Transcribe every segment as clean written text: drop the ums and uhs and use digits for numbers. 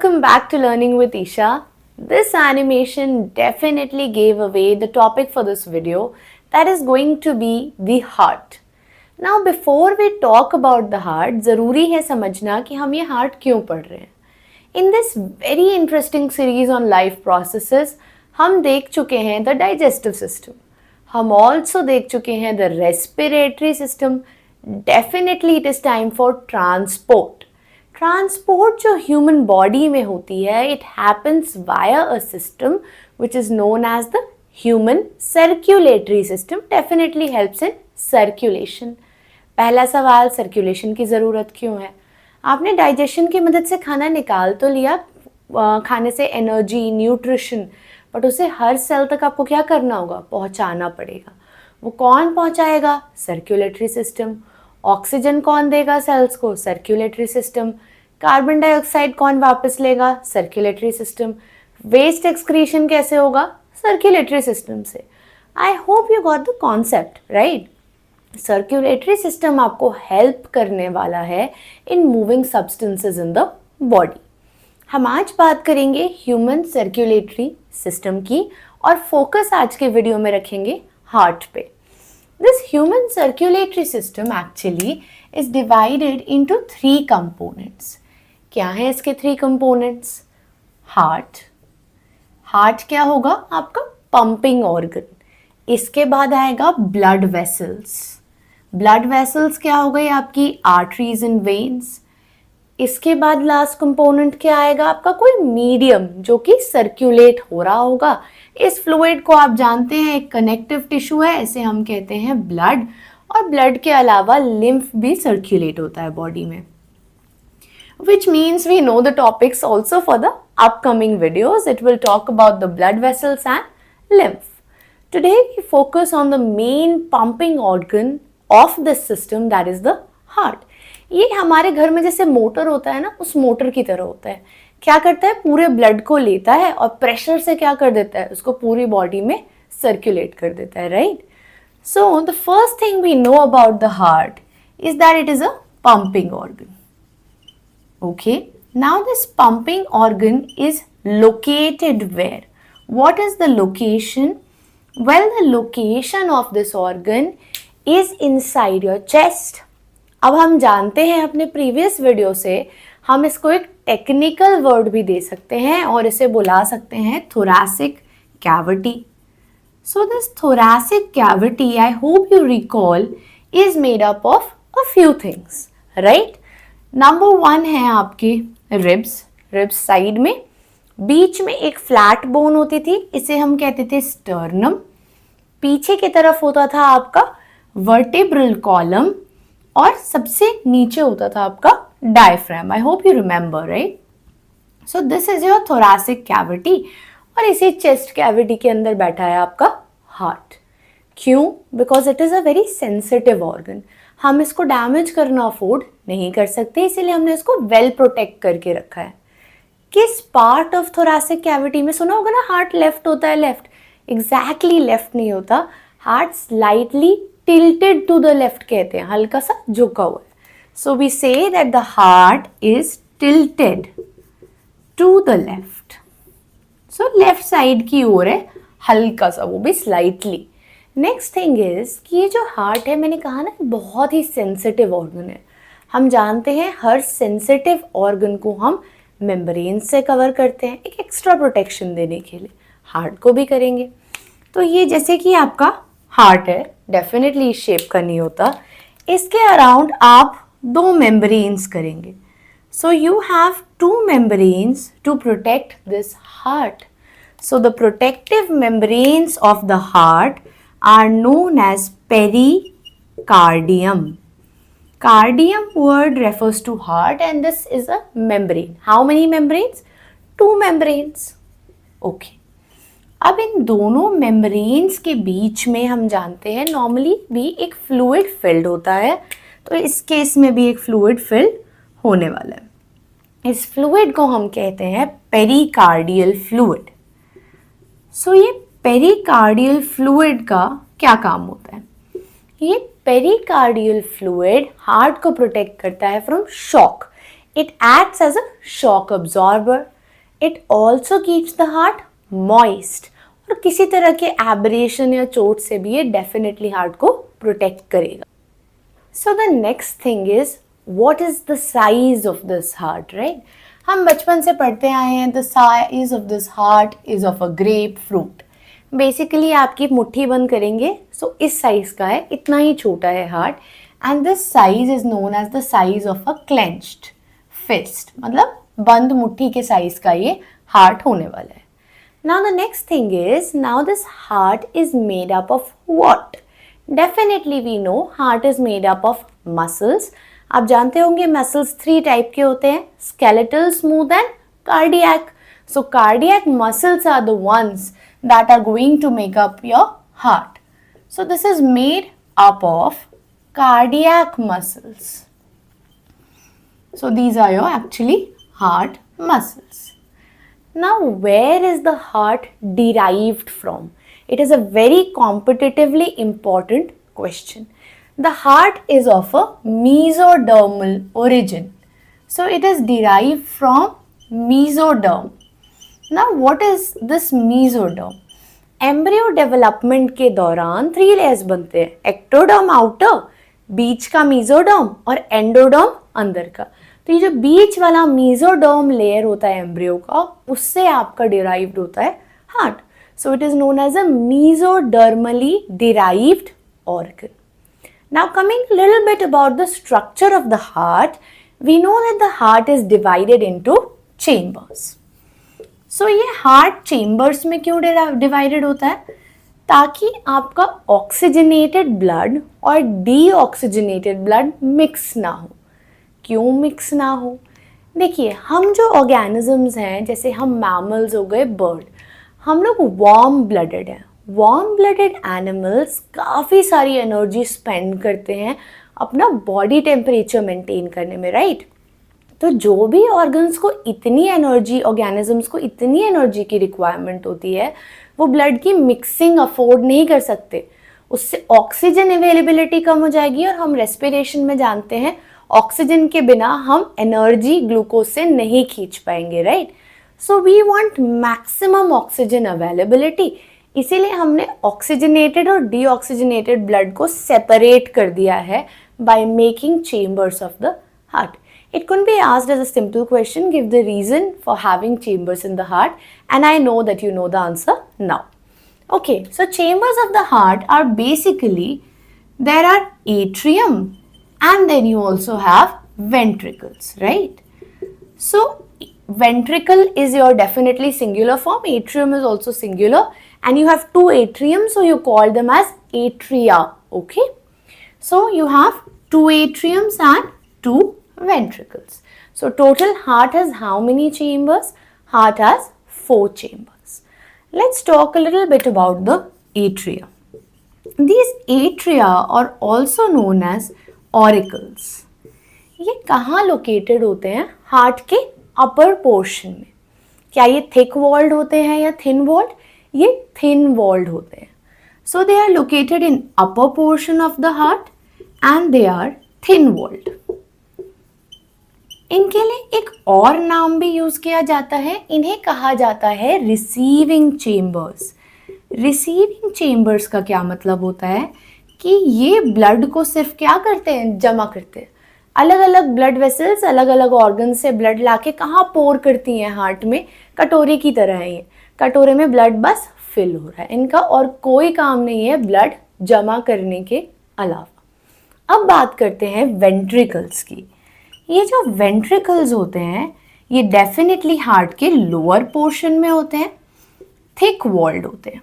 welcome back to Learning with Isha. This animation definitely gave away the topic for this video, that is going to be the heart. Now before we talk about the heart, ज़रूरी है समझना कि हम ये heart क्यों पढ़ रहे हैं. In this very interesting series on life processes, हम देख चुके हैं the digestive system. हम also देख चुके हैं the respiratory system. Definitely it is time for transport. Transport जो ह्यूमन बॉडी में होती है, it happens via a system which is known as the human circulatory system. Definitely helps in circulation. पहला सवाल, सर्कुलेशन की ज़रूरत क्यों है? आपने डाइजेशन की मदद से खाना निकाल तो लिया, खाने से एनर्जी, न्यूट्रिशन, बट उसे हर सेल तक आपको क्या करना होगा? पहुंचाना पड़ेगा. वो कौन पहुंचाएगा? Circulatory system. ऑक्सीजन कौन देगा सेल्स को? Circulatory system. कार्बन डाइऑक्साइड कौन वापस लेगा? Circulatory system. वेस्ट एक्सक्रीशन कैसे होगा? सर्कुलेटरी सिस्टम से. I hope you got the concept, right? Circulatory system आपको हेल्प करने वाला है in moving substances in the body. हम आज बात करेंगे ह्यूमन सर्कुलेटरी सिस्टम की और फोकस आज के वीडियो में रखेंगे हार्ट पे. This human circulatory system actually is divided into 3 components. क्या है इसके 3 components? Heart. Heart क्या होगा? आपका pumping organ. इसके बाद आएगा blood vessels. Blood vessels क्या हो गई? आपकी arteries and veins. इसके बाद लास्ट कंपोनेंट क्या आएगा? आपका कोई मीडियम जो कि सर्कुलेट हो रहा होगा. इस फ्लूइड को आप जानते हैं एक कनेक्टिव टिश्यू है, इसे हम कहते हैं ब्लड. और ब्लड के अलावा लिम्फ भी सर्कुलेट होता है बॉडी में. Which means we know the topics also for the upcoming videos. It will talk about the blood vessels and lymph. Today we focus on the main pumping organ of this system, that is the heart. ये हमारे घर में जैसे motor होता है ना, उस motor की तरह होता है. क्या करता है? पूरे ब्लड को लेता है और प्रेशर से क्या कर देता है? उसको पूरी बॉडी में सर्कुलेट कर देता है, right? So the first thing we know about the heart is that it is a pumping organ. Okay, now this pumping organ is located where? What is the location? Well, the location of this organ is inside your chest. अब हम जानते हैं अपने previous video से, हम इसको एक technical word भी दे सकते हैं और इसे बुला सकते हैं thoracic cavity. So this thoracic cavity, I hope you recall, is made up of a few things, right? Number 1 है आपकी ribs. ribs साइड में, बीच में एक फ्लैट बोन होती थी, इसे हम कहते थे sternum. पीछे की तरफ होता था आपका vertebral column और सबसे नीचे होता था आपका diaphragm. I hope you remember, right? So this is your thoracic cavity और इसी चेस्ट कैविटी के अंदर बैठा है आपका हार्ट. क्यों? Because it is a very sensitive organ. हम इसको डैमेज करना अफोर्ड नहीं कर सकते, इसीलिए हमने इसको वेल प्रोटेक्ट करके रखा है. किस पार्ट ऑफ thoracic cavity में? सुना होगा ना, हार्ट लेफ्ट होता है. लेफ्ट एग्जैक्टली लेफ्ट नहीं होता. Heart slightly tilted to the left कहते हैं, हल्का सा झुका हुआ है. So we say that the heart is tilted to the left. So left side की ओर है, हल्का सा, वो भी slightly. Next thing is कि ये जो heart है, मैंने कहा ना, बहुत ही sensitive organ है. हम जानते हैं हर sensitive organ को हम membrane से कवर करते हैं एक extra protection देने के लिए. heart को भी करेंगे. तो ये जैसे कि आपका हार्ट है, डेफिनेटली इस शेप का नहीं होता. इसके अराउंड आप 2 मेम्ब्रेन्स करेंगे. So you have 2 membranes to protect this heart. So the protective membranes of the heart are known as pericardium. Cardium word refers to heart and this is a membrane. How many membranes? 2 membranes. Okay. अब इन दोनों membranes के बीच में हम जानते हैं normally भी एक fluid filled होता है. तो इस केस में भी एक फ्लूइड फिल्ड होने वाला है. इस फ्लूइड को हम कहते हैं पेरिकार्डियल फ्लूइड. सो ये पेरिकार्डियल फ्लूइड का क्या काम होता है? ये पेरिकार्डियल फ्लूइड हार्ट को प्रोटेक्ट करता है from shock. It acts as a shock absorber. It also keeps the heart moist. और किसी तरह के एब्रेशन या चोट से भी ये डेफिनेटली हार्ट को प्रोटेक्ट करेगा. So the next thing is, what is the size of this heart, right? हम बचपन से पढ़ते आए हैं, the size of this heart is of a grapefruit. Basically आपकी मुट्ठी बंद करेंगे, सो इस साइज का है, इतना ही छोटा है heart. And this size is known as the size of a clenched fist, मतलब बंद मुट्ठी के साइज का ये हार्ट होने वाला है. Now the next thing is, now this heart is made up of what? Definitely we know heart is made up of muscles. आप जानते होंगे मसल्स 3 टाइप के होते हैं, skeletal, smooth and cardiac. So cardiac muscles are the ones that are going to make up your heart. So this is made up of cardiac muscles. So these are your actually heart muscles. Now where is the heart derived from? It is a very competitively important question. The heart is of a mesodermal origin. So it is derived from mesoderm. Now what is this mesoderm? Embryo development के दौरान 3 layers बनते हैं, ectoderm outer, बीच का mesoderm और endoderm अंदर का. तो ये जो बीच वाला मेसोडर्म लेयर होता है एम्ब्रियो का, उससे आपका डिराइव्ड होता है heart. So it is known as a mesodermally derived organ. Now coming little bit about the structure of the heart, we know that the heart is divided into chambers. So ये heart chambers में क्यों divided होता है? ताकि आपका oxygenated blood और deoxygenated blood mix ना हो. क्यों मिक्स ना हो? देखिए, हम जो ऑर्गेनिजम्स हैं, जैसे हम मैमल्स हो गए, बर्ड, हम लोग वार्म ब्लडेड हैं. वार्म ब्लडेड एनिमल्स काफ़ी सारी एनर्जी स्पेंड करते हैं अपना बॉडी टेम्परेचर मेंटेन करने में, राइट? तो जो भी ऑर्गन्स को इतनी एनर्जी, ऑर्गेनिजम्स को इतनी एनर्जी की रिक्वायरमेंट होती है, वो ब्लड की मिक्सिंग अफोर्ड नहीं कर सकते. उससे ऑक्सीजन अवेलेबिलिटी कम हो जाएगी और हम रेस्पिरेशन में जानते हैं ऑक्सीजन के बिना हम एनर्जी ग्लूकोज से नहीं खींच पाएंगे, right? So we want maximum oxygen availability. इसीलिए हमने ऑक्सीजनेटेड और डीऑक्सीजनेटेड ब्लड को सेपरेट कर दिया है by making chambers of the heart. It could be asked as a simple question, give the reason for having chambers in the heart, and I know that you know the answer now. Okay, so chambers of the heart are basically, there are atrium and then you also have ventricles, right? So ventricle is your definitely singular form, atrium is also singular, and you have 2 atriums, so you call them as atria, okay? So you have 2 atriums and 2 ventricles. So total heart has how many chambers? Heart has 4 chambers. Let's talk a little bit about the atria. These atria are also known as auricles. ये कहाँ located होते हैं? Heart के upper portion में. क्या ये thick walled होते हैं या थिन वॉल्ड? ये थिन वॉल्ड होते हैं. So they are located in upper portion of the heart and they are thin walled. इनके लिए एक और नाम भी यूज किया जाता है, इन्हें कहा जाता है रिसीविंग चेम्बर्स. रिसीविंग चेम्बर्स का क्या मतलब होता है कि ये ब्लड को सिर्फ क्या करते हैं, जमा करते हैं. अलग अलग ब्लड वेसल्स अलग अलग ऑर्गन से ब्लड लाके कहाँ पोर करती हैं? हार्ट में. कटोरे की तरह है ये, कटोरे में ब्लड बस फिल हो रहा है, इनका और कोई काम नहीं है ब्लड जमा करने के अलावा. अब बात करते हैं वेंट्रिकल्स की. ये जो वेंट्रिकल्स होते हैं ये डेफिनेटली हार्ट के लोअर पोर्शन में होते हैं, थिक वॉल्ड होते हैं.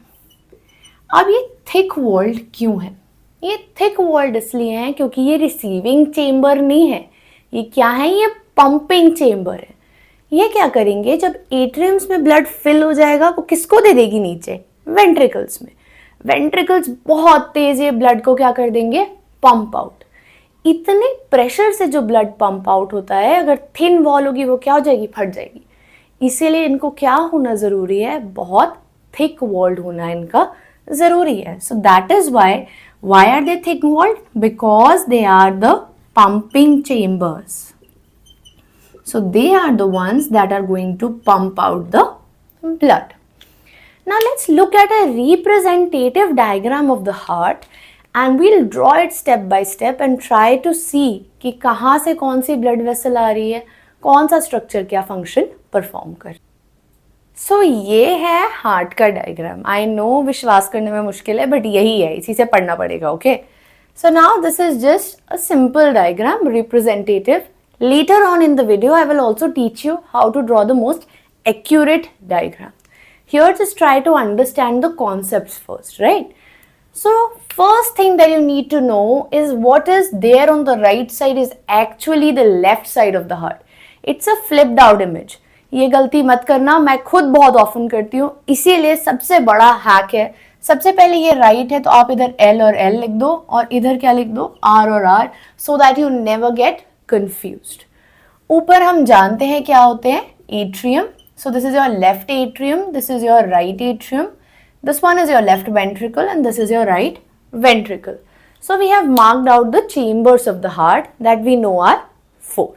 अब ये थिक वॉल्ड क्यों है? ये थिक वॉल्ड इसलिए है क्योंकि ये रिसीविंग चेम्बर नहीं है. ये क्या है? ये पंपिंग चेम्बर है. ये क्या करेंगे, जब एट्रियम्स में ब्लड फिल हो जाएगा वो किसको दे देगी नीचे? वेंट्रिकल्स में. वेंट्रिकल्स बहुत तेज ये ब्लड को क्या कर देंगे? Pump out. इतने प्रेशर से जो ब्लड पंप आउट होता है, अगर थिन वॉल होगी वो क्या हो जाएगी? फट जाएगी. इसीलिए इनको क्या होना ज़रूरी है? बहुत थिक वॉल्ड होना इनका ज़रूरी है. So that is why are they thick walled? Because they are the pumping chambers. So they are the ones that are going to pump out the blood. Now let's look at a representative diagram of the heart and we'll draw it step by step and try to see कि कहाँ से कौन सी blood vessel आ रही है, कौन सा structure क्या function perform कर. So ये है heart का diagram. I know विश्वास करने में मुश्किल है but यही है, इसी से पढ़ना पड़ेगा, okay? So now this is just a simple diagram, representative. Later on in the video, I will also teach you how to draw the most accurate diagram. Here, just try to understand the concepts first, right? So, first thing that you need to know is what is there on the right side is actually the left side of the heart. It's a flipped out image. ये गलती मत करना, मैं खुद बहुत often करती हूँ, इसीलिए सबसे बड़ा हैक है. सबसे पहले ये राइट है तो आप इधर L और L लिख दो और इधर क्या लिख दो R और R, so that you never get confused. ऊपर हम जानते हैं क्या होते हैं, atrium. So this is your left atrium, this is your right atrium, this one is your left ventricle and this is your right ventricle. So we have marked out the chambers of the heart that we know are 4.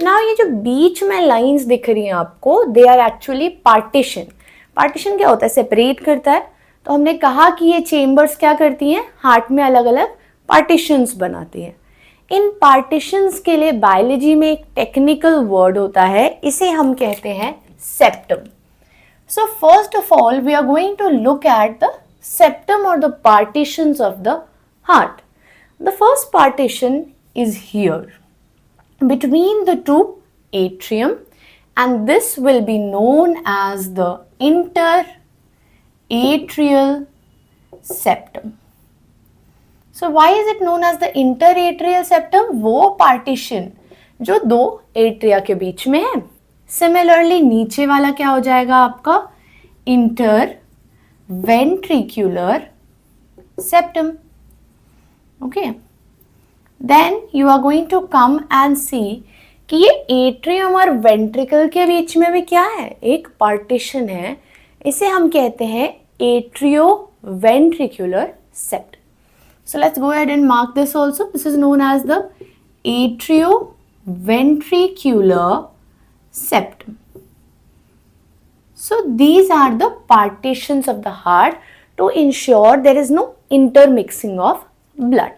Now ये जो बीच में lines दिख रही हैं आपको, they are actually partition. Partition क्या होता है, separate करता है. तो हमने कहा कि ये चेम्बर्स क्या करती हैं, हार्ट में अलग अलग पार्टीशंस बनाती हैं. इन पार्टीशंस के लिए बायोलॉजी में एक टेक्निकल वर्ड होता है, इसे हम कहते हैं septum. So first of all we are going to look at the septum और the partitions of the heart. The first partition is here between the two atrium and this will be known as the interatrial septum. So why is it known as the interatrial septum? वो partition जो दो atria के बीच में है. Similarly नीचे वाला क्या हो जाएगा आपका interventricular septum. Okay. Then you are going to come and see कि ये एट्रियम और वेंट्रिकल के बीच में भी क्या है, एक पार्टीशन है. इसे हम कहते हैं atrioventricular septum. So let's go ahead and mark this also. This is known as the atrioventricular septum. So these are the partitions of the heart to ensure there is no intermixing of blood.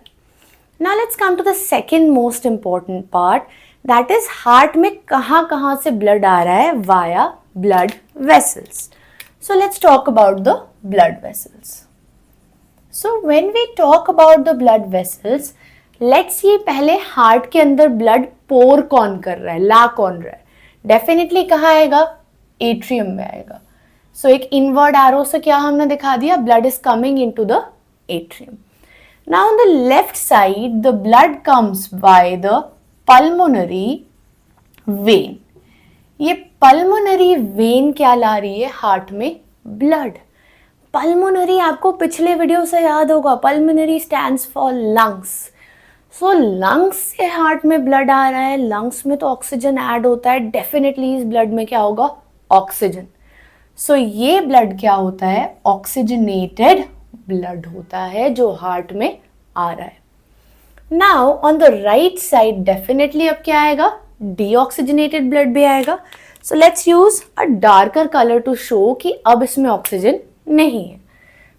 Now let's come to the second most important part, that is heart में कहाँ से blood आ रहा है, via blood vessels. So let's talk about the blood vessels. So when we talk about the blood vessels, let's see पहले heart के अंदर blood pour कौन कर रहा है, ला कौन रहा है. Definitely कहाँ आएगा, atrium में आएगा. So एक inward arrow से क्या हमने दिखा दिया, blood is coming into the atrium. Now on the left side, the blood comes by the pulmonary vein. ये pulmonary vein क्या ला रही है हार्ट में, blood. Pulmonary आपको पिछले वीडियो से याद होगा, pulmonary stands for lungs. So lungs से हार्ट में blood आ रहा है, lungs में तो ऑक्सीजन ऐड होता है, डेफिनेटली इस ब्लड में क्या होगा, ऑक्सीजन. So ये ब्लड क्या होता है, ऑक्सीजनेटेड ब्लड होता है जो हार्ट में आ रहा है. Now on the right side definitely अब क्या आएगा, डीऑक्सीजनेटेड ब्लड भी आएगा. So let's use a darker colour to show कि अब इसमें ऑक्सीजन नहीं है.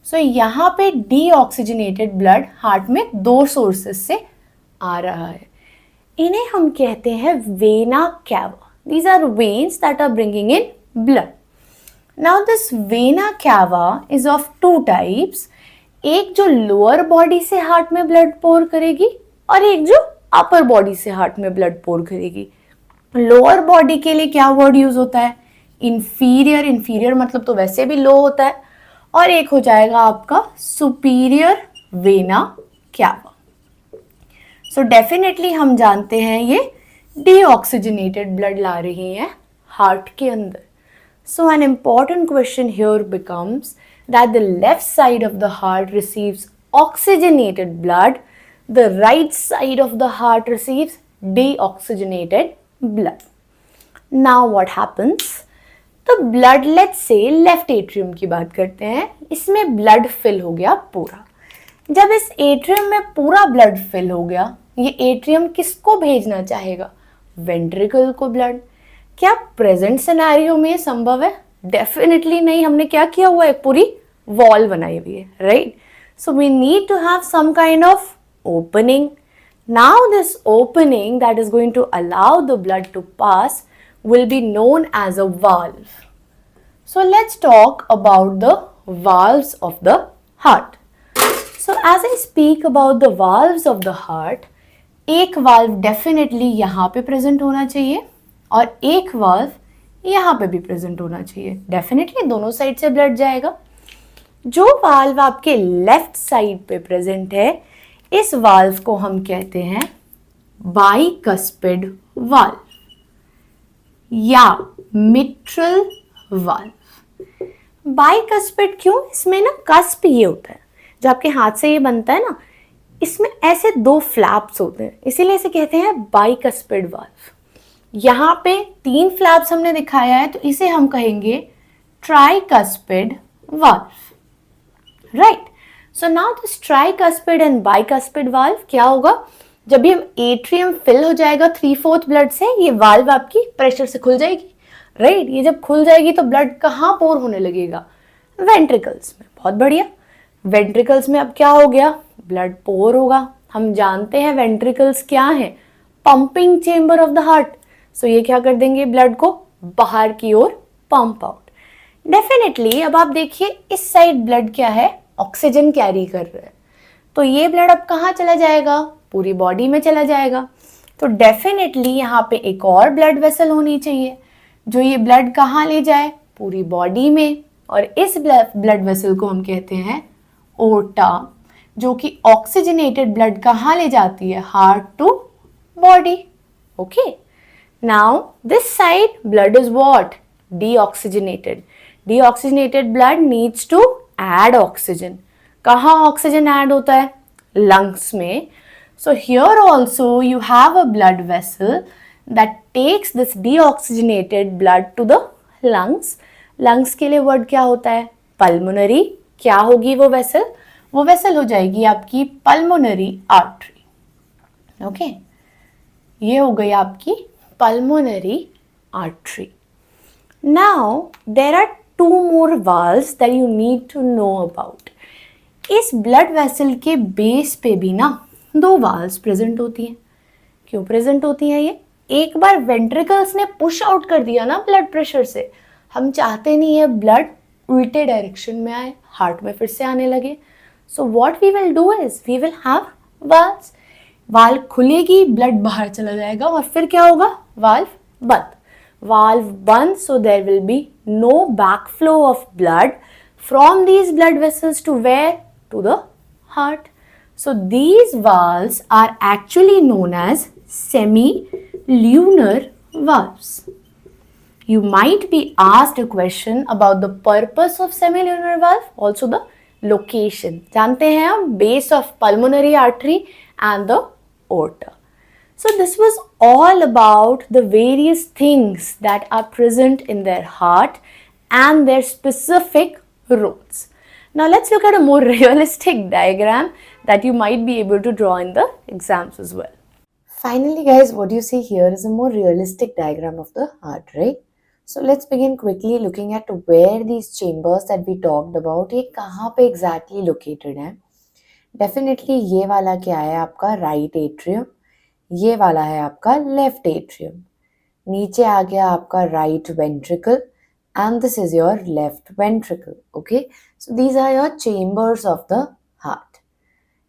सो यहाँ पे डीऑक्सीजनेटेड ब्लड हार्ट में दो सोर्सेस से आ रहा है. इन्हें हम कहते हैं vena cava. These are veins that are bringing in blood. Now this vena cava is of two types. एक जो लोअर बॉडी से हार्ट में ब्लड पोर करेगी और एक जो अपर बॉडी से हार्ट में ब्लड पोर करेगी. लोअर बॉडी के लिए क्या वर्ड यूज होता है, इंफीरियर. इंफीरियर मतलब तो वैसे भी लो होता है. और एक हो जाएगा आपका superior vena cava. So definitely हम जानते हैं ये डीऑक्सीजनेटेड ब्लड ला रही है हार्ट के अंदर. So an important question here becomes that the left side of the heart receives oxygenated blood, the right side of the heart receives deoxygenated blood. Now what happens? The blood, let's say left atrium की बात करते हैं, इसमें blood fill हो गया पूरा. जब इस atrium में पूरा blood fill हो गया, ये atrium किसको भेजना चाहेगा, वेंट्रिकल को ब्लड। क्या प्रेजेंट सिनेरियो में संभव है? डेफिनेटली नहीं। हमने क्या किया हुआ है? पूरी वॉल बनाई हुई है, right? So we need to have some kind of opening. Now this opening that is going to allow the blood to pass will be known as a valve. So let's talk about the valves of the heart. So as I speak about the valves of the heart, एक valve definitely यहाँ पे present होना चाहिए और एक valve यहाँ पे भी present होना चाहिए. Definitely दोनों साइड से blood जाएगा. जो valve आपके left side पे present है, इस वाल्व को हम कहते हैं बाइकस्पिड वाल्व या मिट्रल वाल्व. बाइकस्पिड क्यों? इसमें ना कस्प ये होता है, जो आपके हाथ से ये बनता है ना, इसमें ऐसे दो फ्लैप्स होते हैं, इसीलिए इसे कहते हैं बाइकस्पिड वाल्व. यहाँ पे 3 फ्लैप्स हमने दिखाया है, तो इसे हम कहेंगे tricuspid valve, right? So now this tricuspid and bicuspid valve क्या होगा? जब भी हम एट्रियम फिल हो जाएगा 3/4 ब्लड से, ये वाल्व आपकी प्रेशर से खुल जाएगी, राइट? ये जब खुल जाएगी तो ब्लड कहाँ पोर होने लगेगा? वेंट्रिकल्स में. बहुत बढ़िया. वेंट्रिकल्स में अब क्या हो गया? ब्लड पोर होगा. हम जानते हैं वेंट्रिकल्स क्या है? Pumping chamber of the heart. So ये क्या कर देंगे? ब्लड को बाहर की ओर पंप आउट. डेफिनेटली अब आप देखिए इस साइड ब्लड क्या है? ऑक्सीजन कैरी कर रहा है, तो ये ब्लड अब कहाँ चला जाएगा? पूरी बॉडी में चला जाएगा. तो डेफिनेटली यहाँ पे एक और ब्लड वेसल होनी चाहिए जो ये ब्लड कहाँ ले जाए? पूरी बॉडी में. और इस ब्लड वेसल को हम कहते हैं ओर्टा, जो कि ऑक्सीजनेटेड ब्लड कहाँ ले जाती है? Heart to body. Okay. Now this side blood is what? Deoxygenated. Deoxygenated blood needs to add oxygen. कहाँ ऑक्सीजन ऐड होता है? लंग्स में. So here also you have a blood vessel that takes this deoxygenated blood to the lungs. lungs के लिए word क्या होता है? Pulmonary. क्या होगी वो वेसल? वो वेसल हो जाएगी आपकी पल्मोनरी आर्टरी. ओके, ये हो गई आपकी pulmonary artery. Now there are 2 more valves that you need to know about. इस ब्लड वेसल के बेस पे भी ना 2 valves प्रेजेंट होती हैं. क्यों प्रेजेंट होती हैं ये? एक बार वेंट्रिकल्स ने पुश आउट कर दिया ना ब्लड प्रेशर से, हम चाहते नहीं है ब्लड उल्टे डायरेक्शन में आए, हार्ट में फिर से आने लगे. So what we will do is we will have valves. Valve खुलेगी, ब्लड बाहर चला जाएगा और फिर क्या होगा? वाल्व बंद. Valve band, so there will be no backflow of blood from these blood vessels to where? To the heart. So these valves are actually known as semi-lunar valves. You might be asked a question about the purpose of semi-lunar valve, also the location. जानते हैं हम base of pulmonary artery and the aorta. So this was all about the various things that are present in their heart and their specific roles. Now let's look at a more realistic diagram that you might be able to draw in the exams as well. Finally guys, what you see here is a more realistic diagram of the heart, right? So let's begin quickly looking at where these chambers that we talked about, ये कहाँ पे exactly located हैं. Definitely ये वाला क्या है आपका? right atrium. ये वाला है आपका लेफ्ट एट्रियम. नीचे आ गया आपका right ventricle and this is your left ventricle. Okay, so these are your chambers of the heart.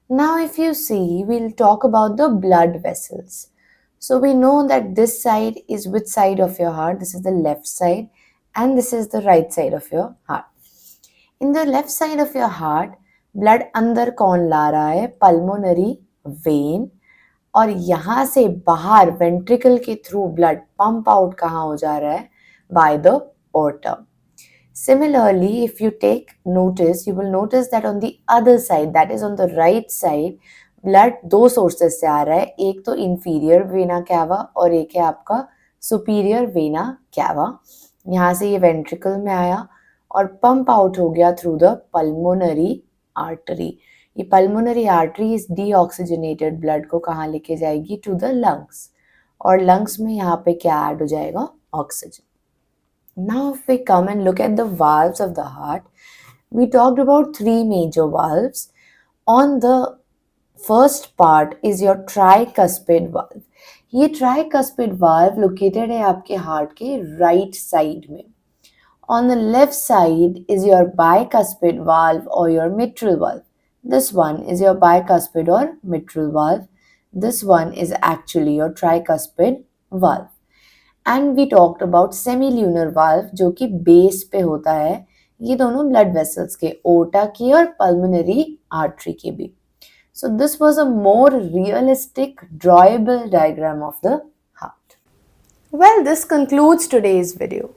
Now if you see, we'll talk about the blood vessels. So we know that this side is which side of your heart? This is the left side and this is the right side of your heart. In the left side of your heart, blood अंदर कौन ला रहा है? Pulmonary vein. और यहाँ से बाहर ventricle के through blood pump out कहाँ हो जा रहा है? By the aorta. Similarly, if you take notice, you will notice that on the other side, that is on the right side, blood 2 sources से आ रहा है. एक तो inferior vena cava और एक है आपका superior vena cava. यहाँ से ये वेंट्रिकल में आया और पंप आउट हो गया थ्रू द पल्मोनरी आर्टरी. ये पल्मोनरी आर्टरी इस डीऑक्सीजनेटेड ब्लड को कहाँ लेके जाएगी? To the lungs. और लंग्स में यहाँ पे क्या ऐड हो जाएगा? Oxygen. Now, if we come and look at the valves of the heart, we talked about three major valves. On the first part is your tricuspid valve. ये tricuspid valve located है आपके heart के right side में. On the left side is your bicuspid valve or your mitral valve. This one is your bicuspid or mitral valve. This one is actually your tricuspid valve. And we talked about semilunar valve जो कि base पे होता है. ये दोनों blood vessels के, ओटा की और पल्मोनरी आर्टरी के भी. So this was a more realistic drawable diagram of the heart. Well, this concludes today's video.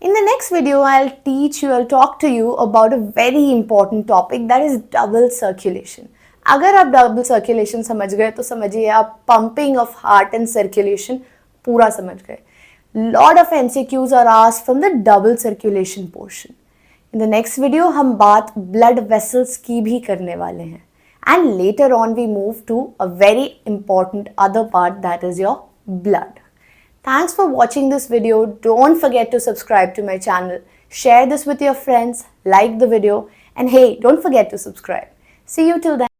In the next video, I'll talk to you about a very important topic, that is double circulation. अगर आप double circulation समझ गए तो समझिए आप pumping of heart and circulation पूरा समझ गए. Lot of MCQs are asked from the double circulation portion. In the next video हम बात blood vessels की भी करने वाले हैं. And later on we move to a very important other part, that is your blood. Thanks for watching this video. Don't forget to subscribe to my channel. Share this with your friends, like the video, and hey, don't forget to subscribe. See you till then.